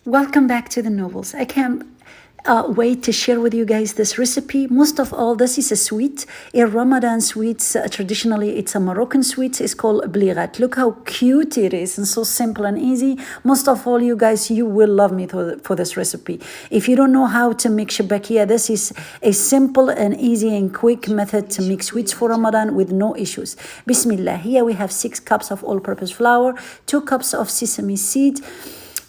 Welcome back to the novels. I can't wait to share with you guys this recipe. Most of all, this is a sweet, a Ramadan sweet. Traditionally, it's a Moroccan sweet. It's called البليغات. Look how cute it is and so simple and easy. Most of all, you guys, you will love me for this recipe. If you don't know how to make shabakia, this is a simple and easy and quick method to make sweets for Ramadan with no issues. Bismillah. Here we have 6 cups of all-purpose flour, 2 cups of sesame seed.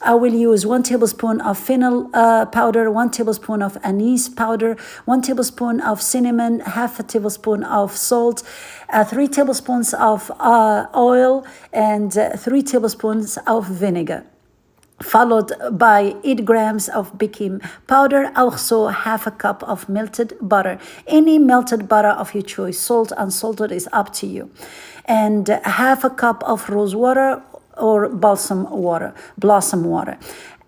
I will use 1 tablespoon of fennel powder, 1 tablespoon of anise powder, 1 tablespoon of cinnamon, half a tablespoon of salt, 3 tablespoons of oil, and 3 tablespoons of vinegar, followed by 8 grams of baking powder, also half a cup of melted butter. Any melted butter of your choice, salt, unsalted, is up to you. And half a cup of rosewater or blossom water,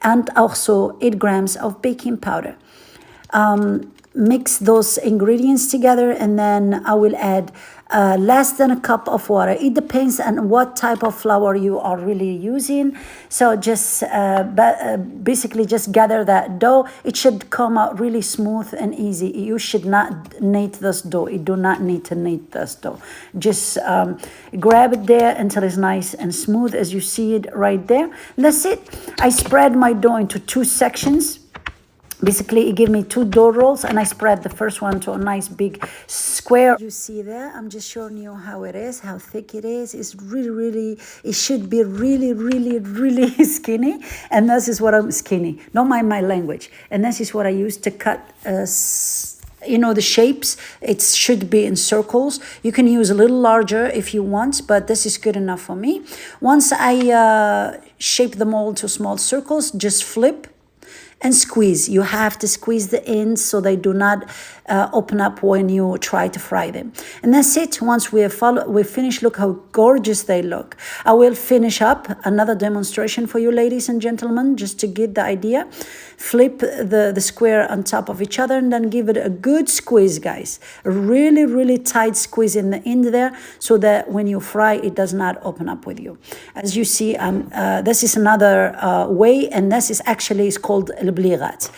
and also 8 grams of baking powder. Mix those ingredients together, and then I will add less than a cup of water. It depends on what type of flour you are really using. So just basically just gather that dough. It should come out really smooth and easy. You should not knead this dough. You do not need to knead this dough. Just grab it there until it's nice and smooth as you see it right there. That's it. I spread my dough into 2 sections. Basically, it gave me 2 dough rolls, and I spread the first one to a nice big square. You see there, I'm just showing you how it is, how thick it is. It's really, it should be really skinny. And this is what I'm skinny. Don't mind my language. And this is what I use to cut, the shapes. It should be in circles. You can use a little larger if you want, but this is good enough for me. Once I shape them all into small circles, just flip and squeeze. You have to squeeze the ends so they do not open up when you try to fry them. And that's it. Once we finish, look how gorgeous they look. I will finish up another demonstration for you, ladies and gentlemen, just to get the idea. Flip the square on top of each other, and then give it a good squeeze, guys. A really tight squeeze in the end there, so that when you fry, it does not open up with you. As you see, this is another way, and this is actually is called البليغات.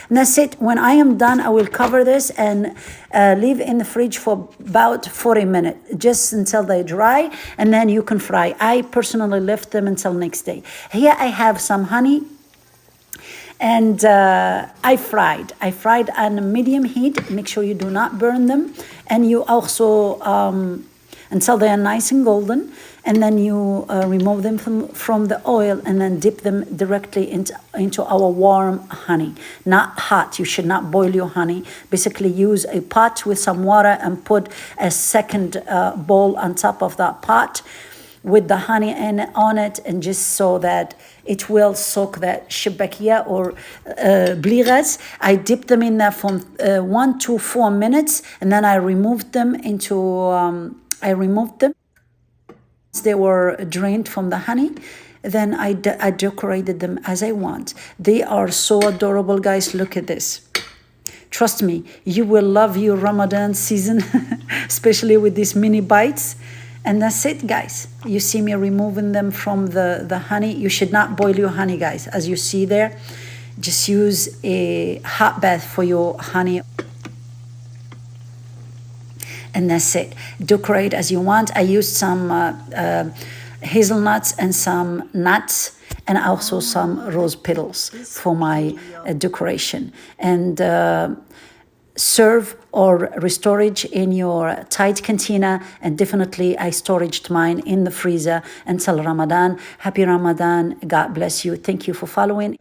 And that's it. When I am done, I will cover this and leave in the fridge for about 40 minutes, just until they dry, and then you can fry. I personally left them until next day. Here I have some honey, and I fried on a medium heat. Make sure you do not burn them, and you also until they are nice and golden, and then you remove them from the oil, and then dip them directly into our warm honey, not hot. You should not boil your honey. Basically, use a pot with some water and put a second bowl on top of that pot with the honey on it, and just so that it will soak that shabakia or بليغات. I dipped them in there for 1 to 4 minutes, and then I removed them They were drained from the honey. Then I decorated them as I want. They are so adorable, guys. Look at this. Trust me, you will love your Ramadan season, especially with these mini bites. And that's it, guys. You see me removing them from the honey. You should not boil your honey, guys. As you see there, just use a hot bath for your honey. And that's it. Decorate as you want. I used some hazelnuts and some nuts, and also some rose petals for my decoration. And serve or restorage in your tight container, and definitely I storaged mine in the freezer until Ramadan. Happy Ramadan. God bless you. Thank you for following.